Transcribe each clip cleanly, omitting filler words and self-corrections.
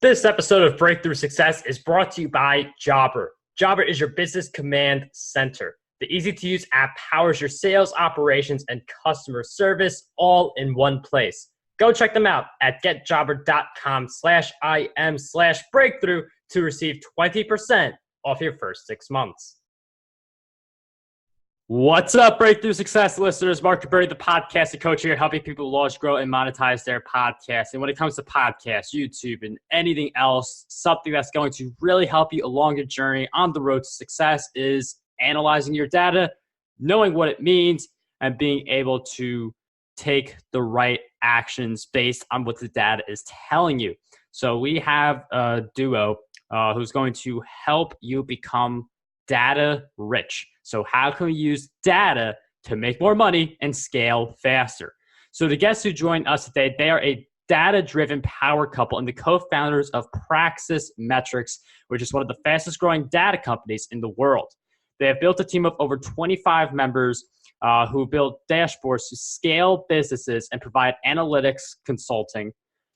This episode of Breakthrough Success is brought to you by Jobber. Jobber is your business command center. The easy-to-use app powers your sales, operations, and customer service all in one place. Go check them out at getjobber.com/im/breakthrough to receive 20% off your first 6 months. What's up, Breakthrough Success listeners? Mark DeBerry, the podcast coach here, helping people launch, grow, and monetize their podcasts. And when it comes to podcasts, YouTube, and anything else, something that's going to really help you along your journey on the road to success is analyzing your data, knowing what it means, and being able to take the right actions based on what the data is telling you. So we have a duo who's going to help you become data rich. So how can we use data to make more money and scale faster? So the guests who join us today, they are a data-driven power couple and the co-founders of Praxis Metrics, which is one of the fastest growing data companies in the world. They have built a team of over 25 members who build dashboards to scale businesses and provide analytics consulting,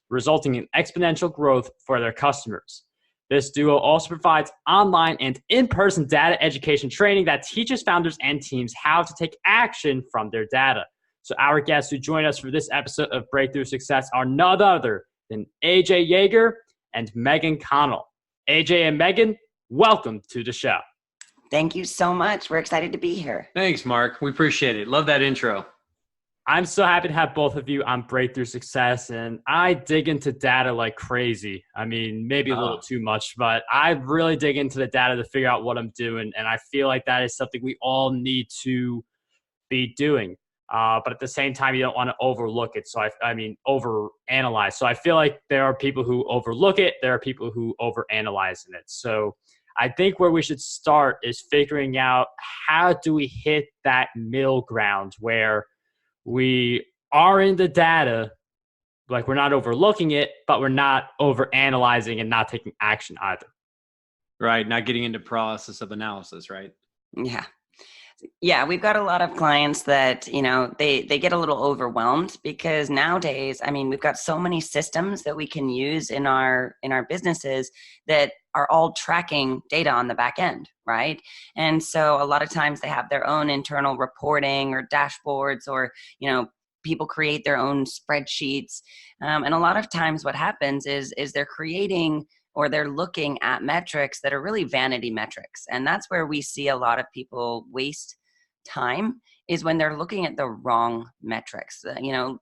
resulting in exponential growth for their customers. This duo also provides online and in-person data education training that teaches founders and teams how to take action from their data. So our guests who join us for this episode of Breakthrough Success are none other than AJ Yager and Meaghan Connell. AJ and Meaghan, welcome to the show. Thank you so much. We're excited to be here. Thanks, Mark. We appreciate it. Love that intro. I'm so happy to have both of you on Breakthrough Success, and I dig into data like crazy. I mean, maybe a little too much, but I really dig into the data to figure out what I'm doing, and I feel like that is something we all need to be doing. But at the same time, you don't want to overlook it. So I mean, overanalyze. So I feel like there are people who overlook it. There are people who overanalyze in it. So I think where we should start is figuring out how do we hit that middle ground where we are in the data, like we're not overlooking it, but we're not overanalyzing and not taking action either. Right. Not getting into process of analysis, right? Yeah. Yeah. We've got a lot of clients that, they get a little overwhelmed because nowadays, I mean, we've got so many systems that we can use in our businesses that are all tracking data on the back end, right? And so a lot of times they have their own internal reporting or dashboards or, people create their own spreadsheets. And a lot of times what happens is they're creating or they're looking at metrics that are really vanity metrics. And that's where we see a lot of people waste time is when they're looking at the wrong metrics,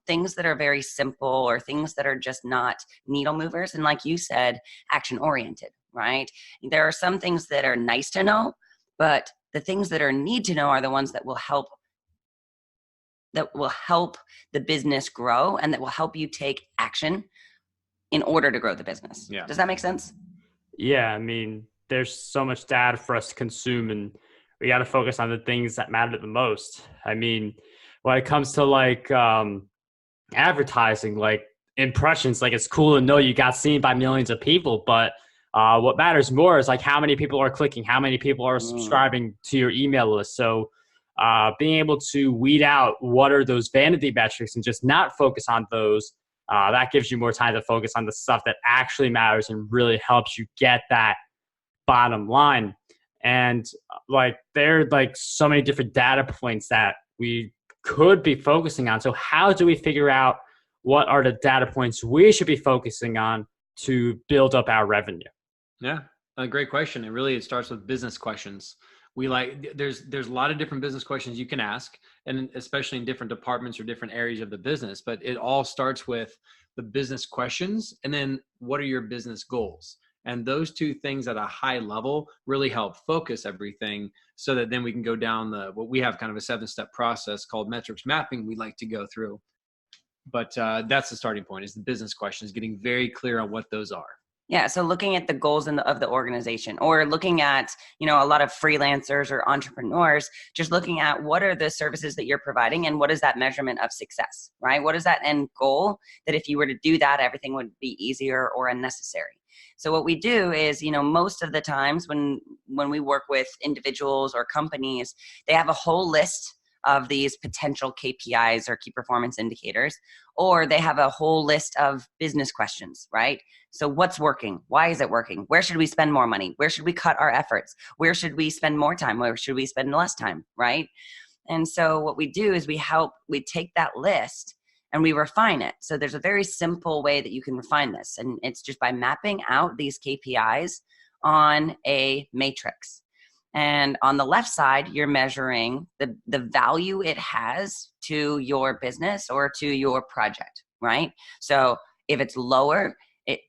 things that are very simple or things that are just not needle movers. And like you said, action oriented, right? There are some things that are nice to know, but the things that are need to know are the ones that will help the business grow and that will help you take action in order to grow the business. Yeah. Does that make sense? Yeah. I mean, there's so much data for us to consume and we got to focus on the things that matter the most. I mean, when it comes to like advertising, like impressions, like it's cool to know you got seen by millions of people, but what matters more is like how many people are clicking, how many people are subscribing to your email list. So being able to weed out what are those vanity metrics and just not focus on those, that gives you more time to focus on the stuff that actually matters and really helps you get that bottom line. And like there are like so many different data points that we could be focusing on. So how do we figure out what are the data points we should be focusing on to build up our revenue? Yeah, a great question. And really it starts with business questions. There's a lot of different business questions you can ask, and especially in different departments or different areas of the business, but it all starts with the business questions and then what are your business goals? And those two things at a high level really help focus everything so that then we can go down what we have kind of a 7-step process called metrics mapping we like to go through. But that's the starting point is the business questions, getting very clear on what those are. Yeah. So looking at the goals of the organization or looking at, a lot of freelancers or entrepreneurs, just looking at what are the services that you're providing and what is that measurement of success, right? What is that end goal that if you were to do that, everything would be easier or unnecessary? So what we do is, most of the times when we work with individuals or companies, they have a whole list of these potential KPIs or key performance indicators, or they have a whole list of business questions, right? So what's working? Why is it working? Where should we spend more money? Where should we cut our efforts? Where should we spend more time? Where should we spend less time, right? And so what we do is we take that list and we refine it. So there's a very simple way that you can refine this. And it's just by mapping out these KPIs on a matrix. And on the left side, you're measuring the value it has to your business or to your project, right? So if it's lower,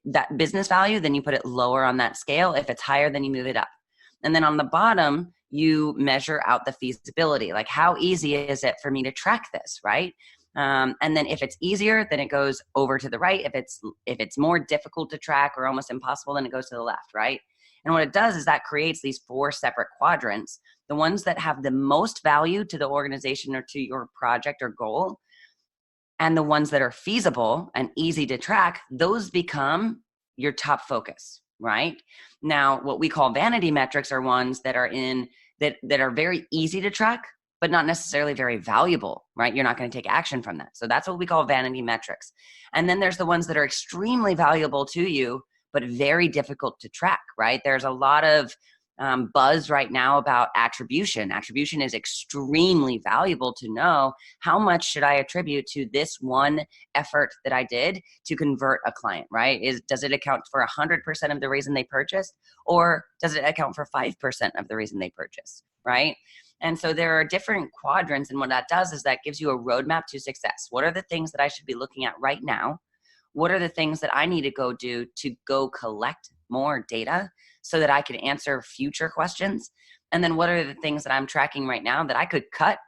that business value, then you put it lower on that scale. If it's higher, then you move it up. And then on the bottom, you measure out the feasibility. Like, how easy is it for me to track this, right? And then if it's easier, then it goes over to the right. If it's more difficult to track or almost impossible, then it goes to the left, right? And what it does is that creates these 4 separate quadrants. The ones that have the most value to the organization or to your project or goal, and the ones that are feasible and easy to track, those become your top focus, right? Now, what we call vanity metrics are ones that are that are very easy to track, but not necessarily very valuable, right? You're not going to take action from that. So that's what we call vanity metrics. And then there's the ones that are extremely valuable to you, but very difficult to track, right? There's a lot of buzz right now about attribution. Attribution is extremely valuable to know how much should I attribute to this one effort that I did to convert a client, right? Does it account for 100% of the reason they purchased, or does it account for 5% of the reason they purchased, right? And so there are different quadrants, and what that does is that gives you a roadmap to success. What are the things that I should be looking at right now? What are the things that I need to go do to go collect more data so that I can answer future questions? And then what are the things that I'm tracking right now that I could cut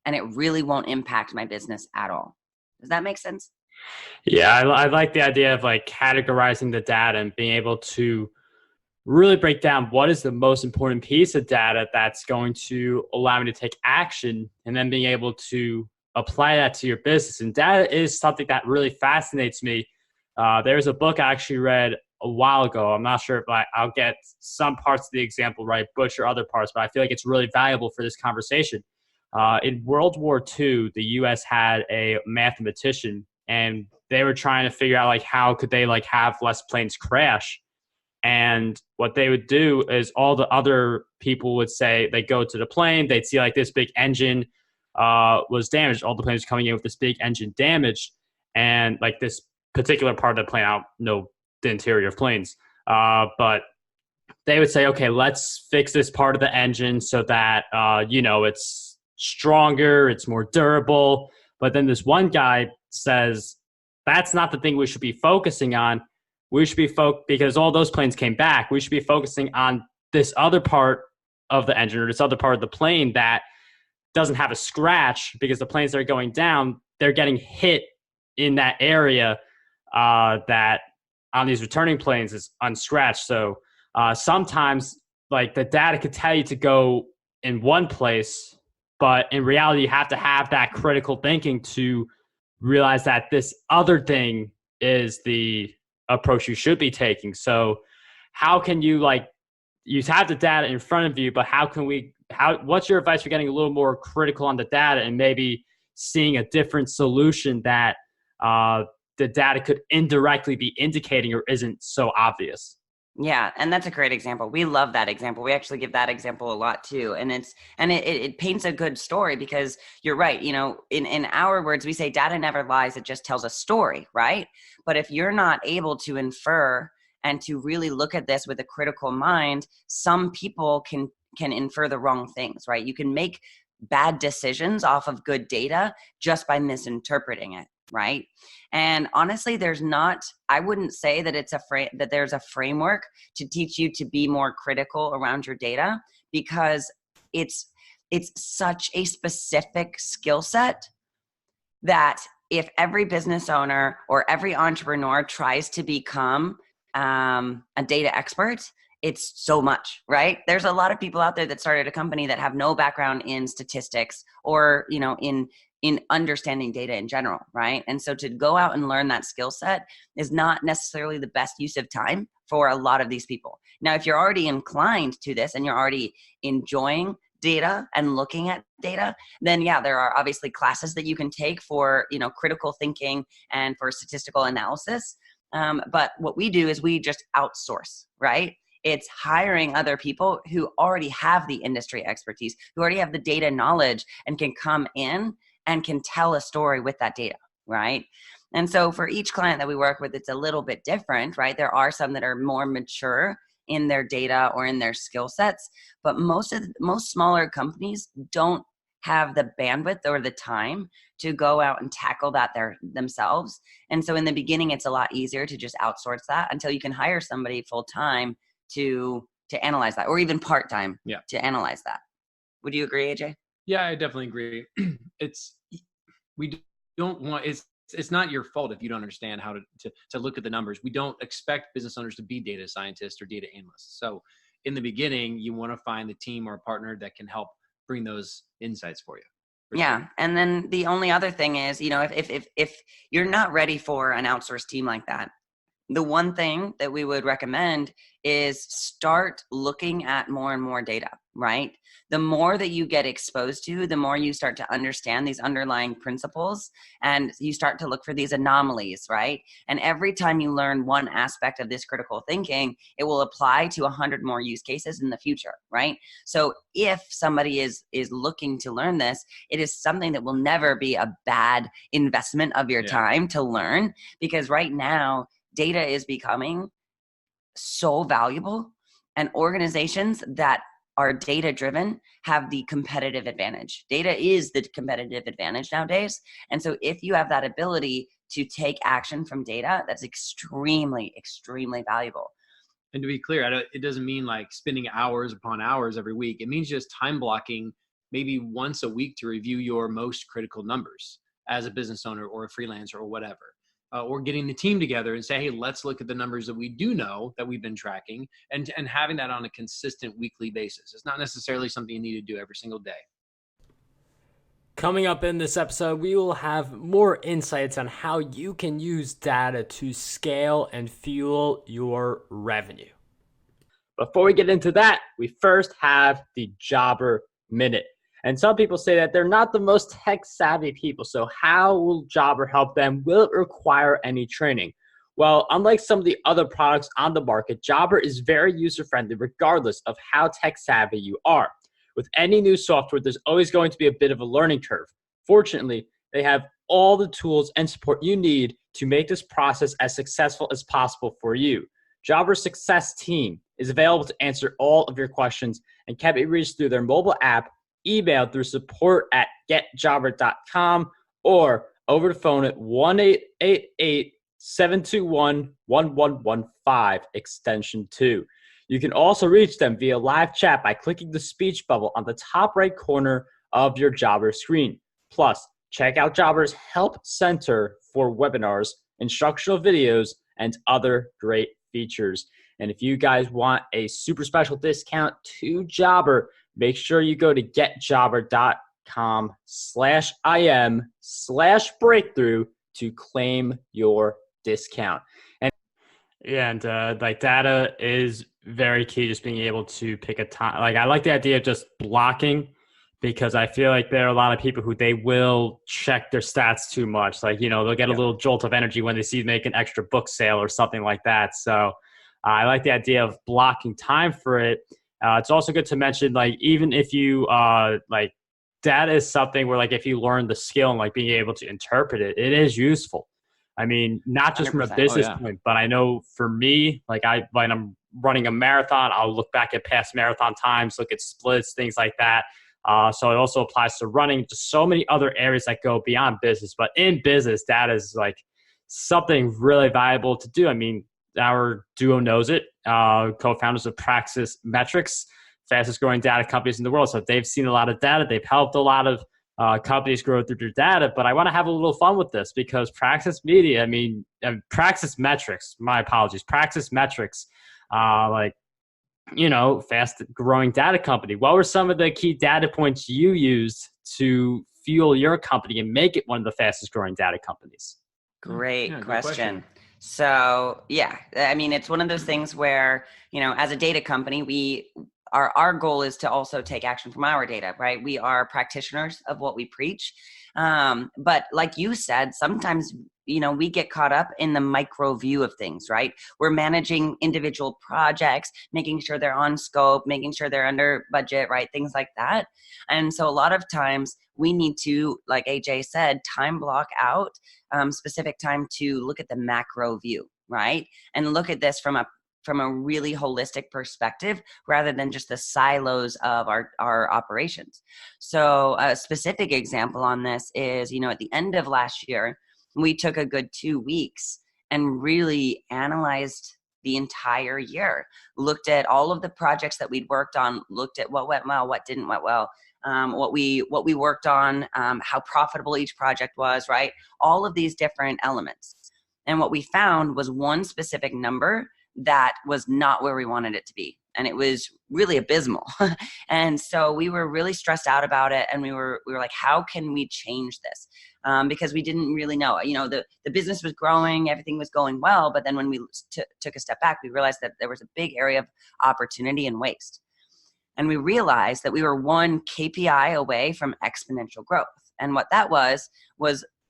and it really won't impact my business at all? Does that make sense? Yeah, I like the idea of like categorizing the data and being able to really break down what is the most important piece of data that's going to allow me to take action, and then being able to apply that to your business. And data is something that really fascinates me. There's a book I actually read a while ago. I'm not sure if I'll get some parts of the example right, butcher other parts, but I feel like it's really valuable for this conversation. In World War II, the U.S. had a mathematician, and they were trying to figure out like how could they like have less planes crash. And what they would do is all the other people would say, they go to the plane, they'd see like this big engine was damaged. All the planes were coming in with this big engine damaged. And like this particular part of the plane, I don't know the interior of planes, but they would say, okay, let's fix this part of the engine so that, it's stronger, it's more durable. But then this one guy says, that's not the thing we should be focusing on. We should be because all those planes came back. We should be focusing on this other part of the engine or this other part of the plane that doesn't have a scratch, because the planes that are going down, they're getting hit in that area that on these returning planes is unscratched. So sometimes like the data could tell you to go in one place, but in reality, you have to have that critical thinking to realize that this other thing is the approach you should be taking. So how can you you have the data in front of you, but what's your advice for getting a little more critical on the data and maybe seeing a different solution that the data could indirectly be indicating or isn't so obvious? Yeah, and that's a great example. We love that example. We actually give that example a lot too. And it paints a good story, because you're right. In our words, we say data never lies. It just tells a story, right? But if you're not able to infer and to really look at this with a critical mind, some people can infer the wrong things, right? You can make bad decisions off of good data just by misinterpreting it. Right. And honestly, I wouldn't say that that there's a framework to teach you to be more critical around your data, because it's such a specific skill set that if every business owner or every entrepreneur tries to become a data expert, it's so much, right? There's a lot of people out there that started a company that have no background in statistics or, in understanding data in general, right? And so to go out and learn that skill set is not necessarily the best use of time for a lot of these people. Now, if you're already inclined to this and you're already enjoying data and looking at data, then yeah, there are obviously classes that you can take for, critical thinking and for statistical analysis. But what we do is we just outsource, right? It's hiring other people who already have the industry expertise, who already have the data knowledge and can come in and can tell a story with that data, right? And so for each client that we work with, it's a little bit different, right? There are some that are more mature in their data or in their skill sets, but most smaller companies don't have the bandwidth or the time to go out and tackle that themselves. And so in the beginning, it's a lot easier to just outsource that until you can hire somebody full time to analyze that, or even part time to analyze that. Would you agree, AJ? Yeah, I definitely agree. It's not your fault if you don't understand how to look at the numbers. We don't expect business owners to be data scientists or data analysts. So in the beginning, you want to find the team or a partner that can help bring those insights for you. Yeah. And then the only other thing is, if you're not ready for an outsourced team like that, the one thing that we would recommend is start looking at more and more data, right? The more that you get exposed to, the more you start to understand these underlying principles, and you start to look for these anomalies, right? And every time you learn one aspect of this critical thinking, it will apply to 100 more use cases in the future, right? So if somebody is looking to learn this, it is something that will never be a bad investment of your time to learn, because right now, data is becoming so valuable, and organizations that are data driven have the competitive advantage. Data is the competitive advantage nowadays. And so if you have that ability to take action from data, that's extremely, extremely valuable. And to be clear, it doesn't mean like spending hours upon hours every week. It means just time blocking maybe once a week to review your most critical numbers as a business owner or a freelancer or whatever. Or getting the team together and say, hey, let's look at the numbers that we do know that we've been tracking, and having that on a consistent weekly basis. It's not necessarily something you need to do every single day. Coming up in this episode, we will have more insights on how you can use data to scale and fuel your revenue. Before we get into that, we first have the Jobber Minute. And some people say that they're not the most tech-savvy people. So how will Jobber help them? Will it require any training? Well, unlike some of the other products on the market, Jobber is very user-friendly regardless of how tech-savvy you are. With any new software, there's always going to be a bit of a learning curve. Fortunately, they have all the tools and support you need to make this process as successful as possible for you. Jobber's Success Team is available to answer all of your questions and can be reached through their mobile app, email through support@getjobber.com, or over the phone at 1-888-721-1115, extension 2. You can also reach them via live chat by clicking the speech bubble on the top right corner of your Jobber screen. Plus, check out Jobber's Help Center for webinars, instructional videos, and other great features. And if you guys want a super special discount to Jobber, make sure you go to getjobber.com/im/breakthrough to claim your discount. And data is very key, just being able to pick a time. Like, I like the idea of just blocking, because I feel like there are a lot of people who they will check their stats too much. Like, they'll get a little jolt of energy when they see them make an extra book sale or something like that. So I like the idea of blocking time for it. It's also good to mention, like, even if you data is something where, like, if you learn the skill and like being able to interpret it, it is useful. I mean, not just from a business point, but I know for me, like, when I'm running a marathon, I'll look back at past marathon times, look at splits, things like that. So it also applies to running, to so many other areas that go beyond business. But in business, data is like something really valuable to do. I mean, our duo knows it. Co-founders of Praxis Metrics, fastest growing data companies in the world. So they've seen a lot of data. They've helped a lot of companies grow through their data. But I want to have a little fun with this, because Praxis Praxis Metrics, my apologies, Praxis Metrics, fast growing data company. What were some of the key data points you used to fuel your company and make it one of the fastest growing data companies? Great question. So, I mean, it's one of those things where, as a data company, our goal is to also take action from our data, right? We are practitioners of what we preach. But like you said, sometimes, we get caught up in the micro view of things, right? We're managing individual projects, making sure they're on scope, making sure they're under budget, right? Things like that. And so a lot of times we need to, like AJ said, time block out specific time to look at the macro view, right? And look at this from a really holistic perspective rather than just the silos of our operations. So a specific example on this is, at the end of last year, we took a good 2 weeks and really analyzed the entire year, looked at all of the projects that we'd worked on, looked at what went well, what didn't went well, what we worked on, how profitable each project was, right? All of these different elements. And what we found was one specific number that was not where we wanted it to be. And it was really abysmal. And so we were really stressed out about it. And we were like, how can we change this? Because we didn't really know, the business was growing, everything was going well. But then when we took a step back, we realized that there was a big area of opportunity and waste. And we realized that we were one KPI away from exponential growth. And what that was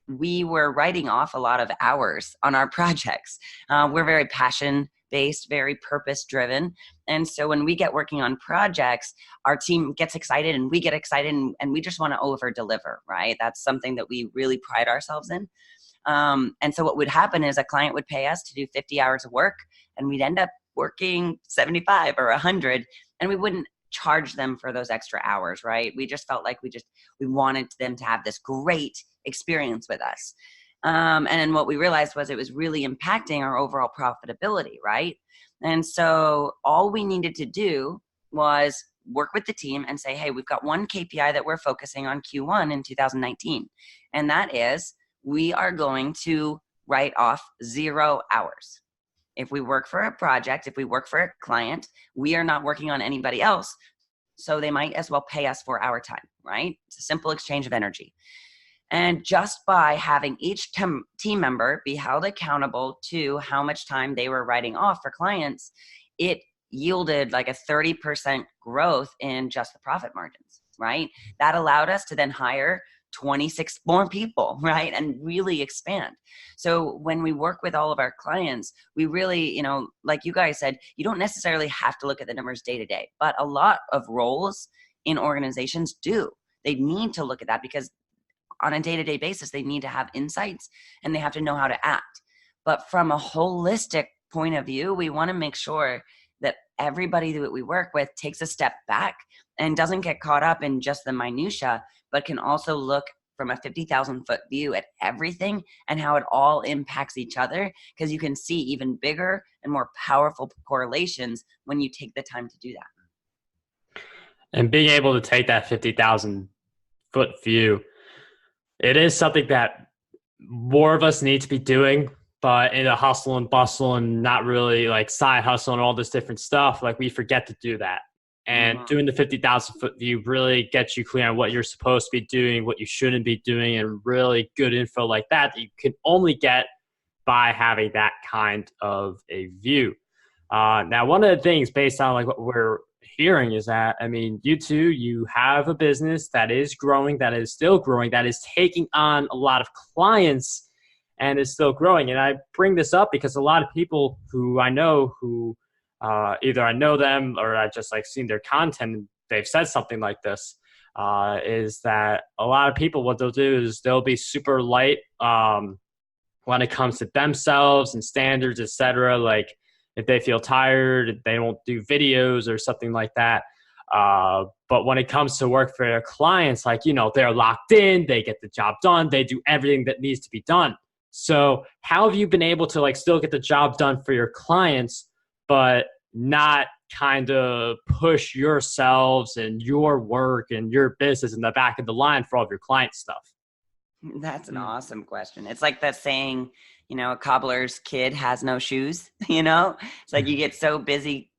we were writing off a lot of hours on our projects. We're very passion-based, very purpose-driven. And so when we get working on projects, our team gets excited and we get excited and we just want to over-deliver, right? That's something that we really pride ourselves in. And so what would happen is a client would pay us to do 50 hours of work and we'd end up working 75 or 100 and we wouldn't charge them for those extra hours, right? We just felt like we wanted them to have this great experience with us. And then what we realized was it was really impacting our overall profitability, right? And so all we needed to do was work with the team and say, hey, we've got one KPI that we're focusing on Q1 in 2019. And that is we are going to write off 0 hours. If we work for a project, if we work for a client, we are not working on anybody else. So they might as well pay us for our time, right? It's a simple exchange of energy. And just by having each team member be held accountable to how much time they were writing off for clients, it yielded like a 30% growth in just the profit margins, right? That allowed us to then hire 26 more people, right? And really expand. So when we work with all of our clients, we really, like you guys said, you don't necessarily have to look at the numbers day to day, but a lot of roles in organizations do. They need to look at that because on a day-to-day basis, they need to have insights and they have to know how to act. But from a holistic point of view, we want to make sure that everybody that we work with takes a step back and doesn't get caught up in just the minutia, but can also look from a 50,000 foot view at everything and how it all impacts each other, because you can see even bigger and more powerful correlations when you take the time to do that. And being able to take that 50,000 foot view, it is something that more of us need to be doing, but in a hustle and bustle and not really like side hustle and all this different stuff, like we forget to do that. And doing the 50,000 foot view really gets you clear on what you're supposed to be doing, what you shouldn't be doing, and really good info like that you can only get by having that kind of a view. Now, one of the things based on like what we're hearing is that, I mean, you two, you have a business that is growing, that is still growing, that is taking on a lot of clients and is still growing. And I bring this up because a lot of people who I know who either I know them or I just like seen their content and they've said something like this, is that a lot of people, what they'll do is they'll be super light when it comes to themselves and standards, etc. Like if they feel tired, they won't do videos or something like that. But when it comes to work for their clients, like, they're locked in, they get the job done, they do everything that needs to be done. So how have you been able to like still get the job done for your clients, but not kind of push yourselves and your work and your business in the back of the line for all of your client stuff? That's an awesome question. It's like that saying, a cobbler's kid has no shoes, It's like you get so busy,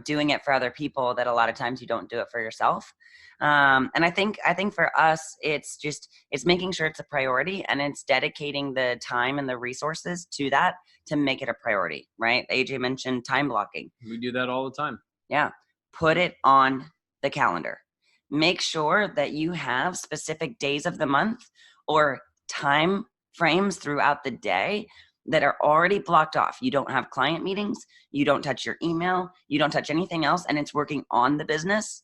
doing it for other people that a lot of times you don't do it for yourself. And I think for us, it's making sure it's a priority and it's dedicating the time and the resources to that to make it a priority, right? AJ mentioned time blocking. We do that all the time. Yeah. put it on the calendar. Make sure that you have specific days of the month or time frames throughout the day that are already blocked off. You don't have client meetings, you don't touch your email, you don't touch anything else, and it's working on the business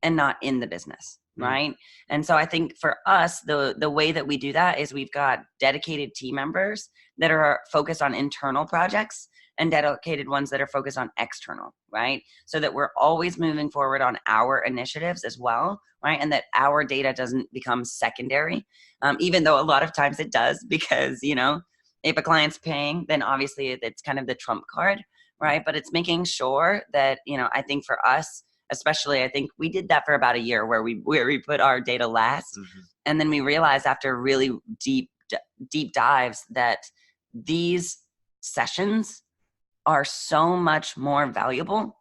and not in the business, right? And so I think for us, the way that we do that is we've got dedicated team members that are focused on internal projects and dedicated ones that are focused on external, right? So that we're always moving forward on our initiatives as well, right? And that our data doesn't become secondary, even though a lot of times it does, because, you know, if a client's paying, then obviously it's kind of the trump card, right? But it's making sure that, you know, I think for us, especially, I think we did that for about a year where we put our data last. And then we realized after really deep dives that these sessions are so much more valuable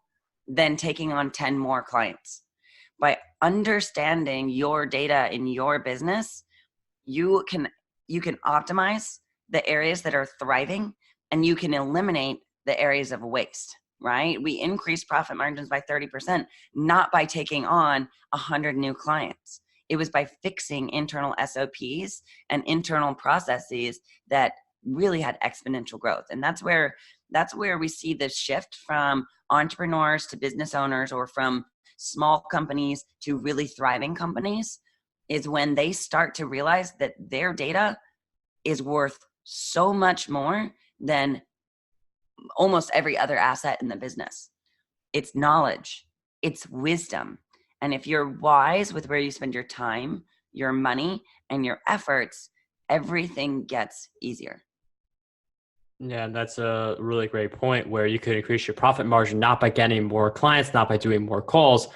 than taking on 10 more clients. By understanding your data in your business, you can optimize the areas that are thriving, and you can eliminate the areas of waste, right? We increase profit margins by 30%, not by taking on 100 new clients. It was by fixing internal SOPs and internal processes that really had exponential growth. And that's where we see this shift from entrepreneurs to business owners, or from small companies to really thriving companies, is when they start to realize that their data is worth so much more than almost every other asset in the business. It's knowledge, it's wisdom. And if you're wise with where you spend your time, your money, and your efforts, everything gets easier. Yeah, that's a really great point, where you could increase your profit margin not by getting more clients, not by doing more calls.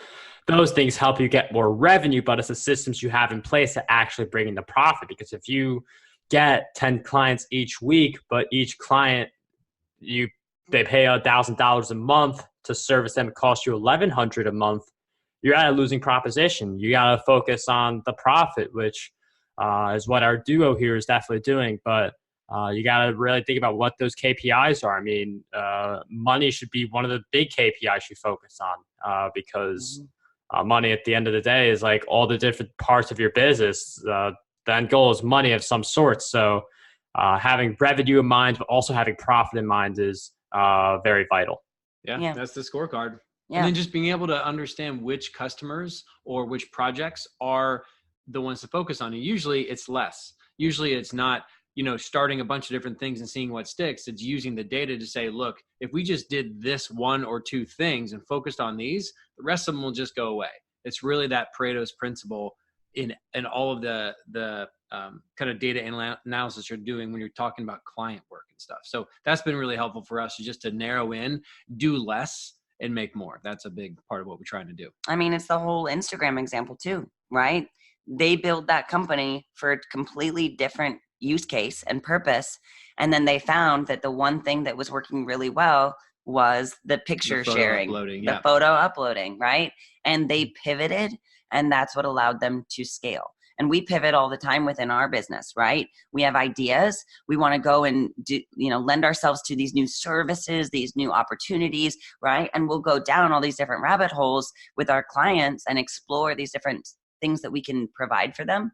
Those things help you get more revenue, but it's the systems you have in place that actually bring in the profit. Because if you get 10 clients each week, but each client they pay $1,000 a month to service them, it costs you $1,100 a month, you're at a losing proposition. You got to focus on the profit, which is what our duo here is definitely doing. But you got to really think about what those KPIs are. I mean, money should be one of the big KPIs you focus on, because money at the end of the day is like all the different parts of your business. The end goal is money of some sort. So having revenue in mind, but also having profit in mind is very vital. Yeah, that's the scorecard. Yeah. And then just being able to understand which customers or which projects are the ones to focus on. And usually it's less. Usually it's not, you know, starting a bunch of different things and seeing what sticks. It's using the data to say, look, if we just did this one or two things and focused on these, the rest of them will just go away. It's really that Pareto's principle in all of the kind of data analysis you're doing when you're talking about client work and stuff. So that's been really helpful for us, just to narrow in, do less, and make more. That's a big part of what we're trying to do. I mean, it's the whole Instagram example too, right? They build that company for a completely different use case and purpose. And then they found that the one thing that was working really well was the picture sharing, the photo uploading, right? And they pivoted, and that's what allowed them to scale. And we pivot all the time within our business, right? We have ideas. We want to go and do, lend ourselves to these new services, these new opportunities, right? And we'll go down all these different rabbit holes with our clients and explore these different things that we can provide for them.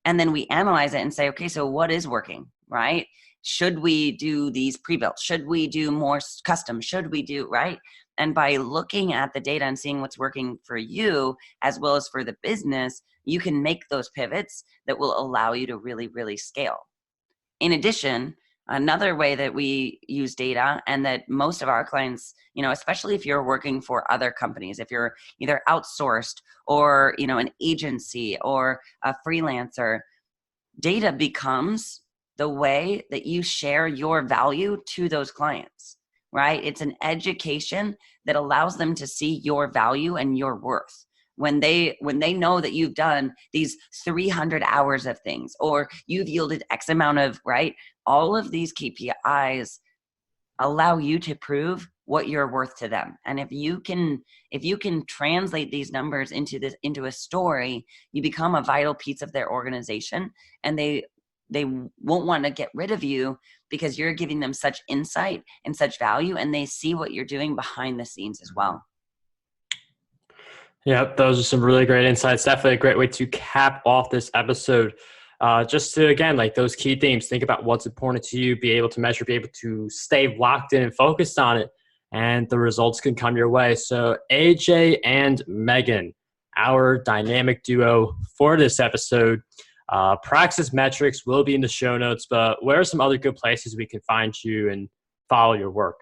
And then we analyze it and say, okay, so what is working, right? Should we do these pre-built? Should we do more custom? Should we do, right? And by looking at the data and seeing what's working for you as well as for the business, you can make those pivots that will allow you to really, really scale. In addition, another way that we use data, and that most of our clients, especially if you're working for other companies, if you're either outsourced or, an agency or a freelancer, data becomes the way that you share your value to those clients, right? It's an education that allows them to see your value and your worth. When they know that you've done these 300 hours of things, or you've yielded X amount of, right? All of these KPIs allow you to prove what you're worth to them. And if you can translate these numbers into a story, you become a vital piece of their organization, and they won't want to get rid of you because you're giving them such insight and such value, and they see what you're doing behind the scenes as well. Yep, those are some really great insights. Definitely a great way to cap off this episode. Just to, again, like those key themes, think about what's important to you, be able to measure, be able to stay locked in and focused on it, and the results can come your way. So AJ and Meaghan, our dynamic duo for this episode. Praxis Metrics will be in the show notes, but where are some other good places we can find you and follow your work?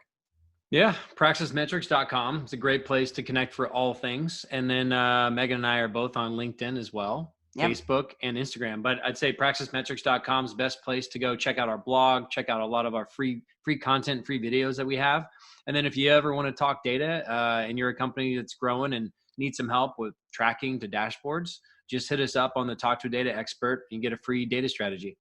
Yeah, praxismetrics.com. It's a great place to connect for all things. And then Meaghan and I are both on LinkedIn as well, Facebook and Instagram. But I'd say praxismetrics.com is the best place to go check out our blog, check out a lot of our free content, free videos that we have. And then if you ever want to talk data and you're a company that's growing and need some help with tracking to dashboards, just hit us up on the Talk to a Data Expert and get a free data strategy.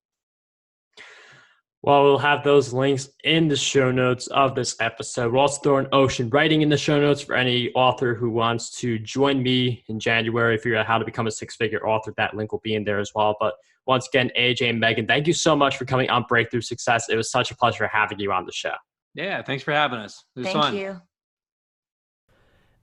Well, we'll have those links in the show notes of this episode. We'll also throw an Ocean Writing in the show notes for any author who wants to join me in January, figure out how to become a six-figure author. That link will be in there as well. But once again, AJ and Meaghan, thank you so much for coming on Breakthrough Success. It was such a pleasure having you on the show. Yeah, thanks for having us. It was fun. Thank you.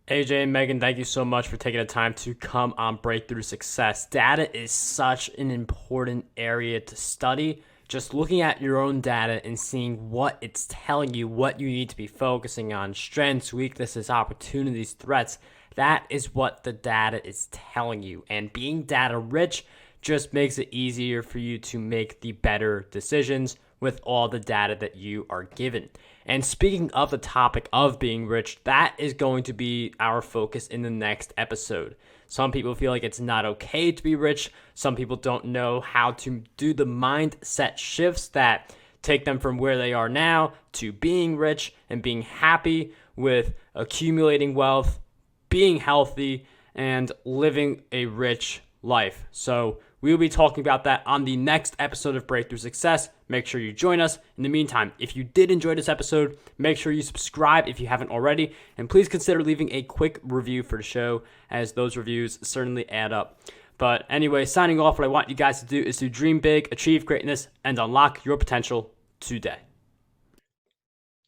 AJ and Meaghan, thank you so much for taking the time to come on Breakthrough Success. Data is such an important area to study. Just looking at your own data and seeing what it's telling you, what you need to be focusing on, strengths, weaknesses, opportunities, threats, that is what the data is telling you. And being data rich just makes it easier for you to make the better decisions with all the data that you are given. And speaking of the topic of being rich, that is going to be our focus in the next episode. Some people feel like it's not okay to be rich. Some people don't know how to do the mindset shifts that take them from where they are now to being rich and being happy with accumulating wealth, being healthy, and living a rich life. So we will be talking about that on the next episode of Breakthrough Success. Make sure you join us. In the meantime, if you did enjoy this episode, make sure you subscribe if you haven't already. And please consider leaving a quick review for the show, as those reviews certainly add up. But anyway, signing off, what I want you guys to do is to dream big, achieve greatness, and unlock your potential today.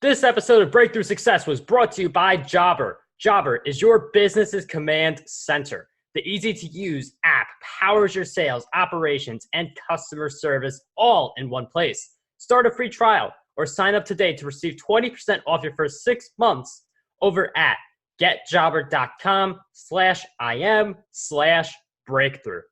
This episode of Breakthrough Success was brought to you by Jobber. Jobber is your business's command center. The easy-to-use app powers your sales, operations, and customer service all in one place. Start a free trial or sign up today to receive 20% off your first 6 months over at getjobber.com/im/breakthrough.